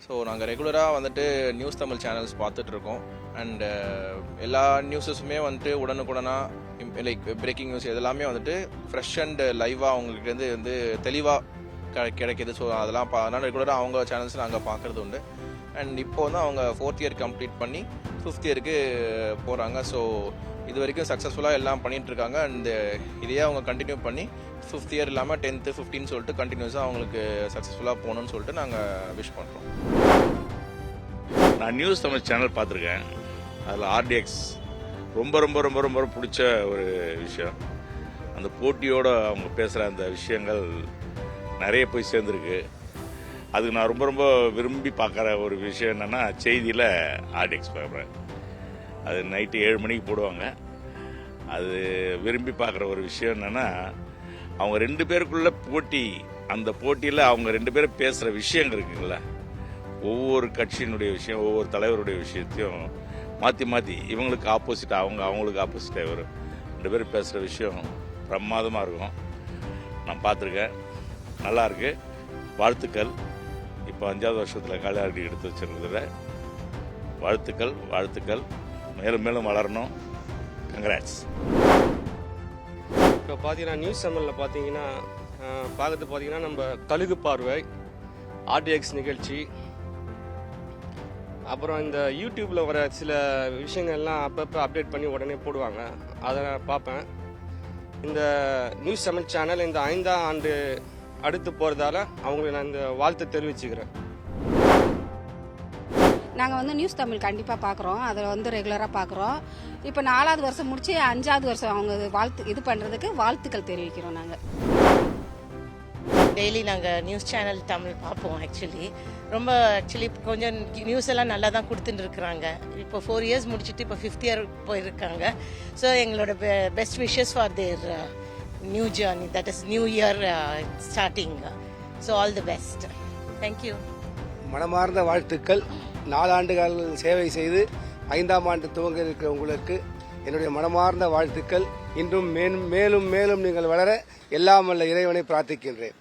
So நாங்கள் ரெகுலராக வந்துட்டு நியூஸ் தமிழ் சேனல்ஸ் பார்த்துட்ருக்கோம். அண்டு எல்லா நியூஸஸுமே வந்துட்டு உடனுக்குடனாக லைக் பிரேக்கிங் நியூஸ் இதெல்லாமே வந்துட்டு ஃப்ரெஷ் அண்ட் லைவாக அவங்கள்கிட்டருந்து வந்து தெளிவாக கிடைக்கிது. ஸோ அதெல்லாம் அதனால் ரெகுலராக அவங்க சேனல்ஸ் நாங்கள் பார்க்குறது உண்டு. அண்ட் இப்போ வந்து அவங்க 4th இயர் கம்ப்ளீட் பண்ணி 5th இயருக்கு போகிறாங்க. ஸோ இது வரைக்கும் சக்ஸஸ்ஃபுல்லாக எல்லாம் பண்ணிகிட்ருக்காங்க. அண்ட் இதையே அவங்க கண்டினியூ பண்ணி 5th இயர் இல்லாமல் 10th 15 சொல்லிட்டு கண்டினியூஸாக அவங்களுக்கு சக்ஸஸ்ஃபுல்லாக போகணும்னு சொல்லிட்டு நாங்கள் விஷ் பண்ணுறோம். நான் நியூஸ் தமிழ் சேனல் பார்த்துருக்கேன். அதில் ஆர்டிஎக்ஸ் ரொம்ப ரொம்ப ரொம்ப ரொம்ப பிடிச்ச ஒரு விஷயம். அந்த போட்டியோடு அவங்க பேசுகிற அந்த விஷயங்கள் நிறைய போய் சேர்ந்துருக்கு. அதுக்கு நான் ரொம்ப ரொம்ப விரும்பி பார்க்குற ஒரு விஷயம் என்னென்னா, செய்தியில் ஆர்டிஎக்ஸ் பார்க்குறேன். அது நைட்டு 7 மணிக்கு போடுவாங்க. அது விரும்பி பார்க்குற ஒரு விஷயம் என்னென்னா, அவங்க 2 பேருக்குள்ள போட்டி, அந்த போட்டியில் அவங்க 2 பேரும் பேசுகிற விஷயங்கள் இருக்குங்களா, ஒவ்வொரு கட்சியினுடைய விஷயம், ஒவ்வொரு தலைவருடைய விஷயத்தையும் மாற்றி இவங்களுக்கு ஆப்போசிட்டாக அவங்களுக்கு ஆப்போசிட்டாக வரும். 2 பேரும் பேசுகிற விஷயம் பிரமாதமாக இருக்கும். நான் பார்த்துருக்கேன், நல்லாயிருக்கு. வாழ்த்துக்கள். இப்போ 5வது வருஷத்தில் காலியாடி எடுத்து வச்சிருக்கிறதுல வாழ்த்துக்கள். மேலும் மேலும் வளரணும். கங்க்ராட்ஸ். இப்போ பார்த்தீங்கன்னா நியூஸ் சேனலில் பார்த்தீங்கன்னா நம்ம கழுகு பார்வை, ஆர்டிஎக்ஸ் நிகழ்ச்சி, அப்புறம் இந்த யூடியூப்பில் வர சில விஷயங்கள்லாம் அப்பப்போ அப்டேட் பண்ணி உடனே போடுவாங்க. அதை நான் பார்ப்பேன். இந்த நியூஸ் தமிழ் சேனல் இந்த 5ஆம் ஆண்டு அடுத்து போகிறதால அவங்களுக்கு நான் இந்த வாழ்த்து தெரிவிச்சுக்கிறேன். நாங்கள் வந்து நியூஸ் தமிழ் கண்டிப்பாக பார்க்குறோம். அதில் வந்து ரெகுலராக பார்க்குறோம். இப்போ 4வது வருஷம் முடிச்சு 5வது வருஷம் அவங்க இது பண்ணுறதுக்கு வாழ்த்துக்கள் தெரிவிக்கிறோம். நாங்கள் டெய்லி நாங்கள் நியூஸ் சேனல் தமிழ் பார்ப்போம். ஆக்சுவலி கொஞ்சம் நியூஸ் எல்லாம் நல்லா தான் கொடுத்துட்டு இருக்கிறாங்க. இப்போ 4 இயர்ஸ் முடிச்சுட்டு இப்போ 5th இயர் போயிருக்காங்க. ஸோ எங்களோட best wishes for their new journey, that is new year starting. So all the best. Thank you. மனமார்ந்த வாழ்த்துக்கள். 4 ஆண்டுகள் சேவை செய்து 5ஆம் ஆண்டு துவங்க இருக்கிற உங்களுக்கு என்னுடைய மனமார்ந்த வாழ்த்துக்கள். இன்றும் மேலும் மேலும் நீங்கள் வளர எல்லாம் வல்ல இறைவனை பிரார்த்திக்கின்றேன்.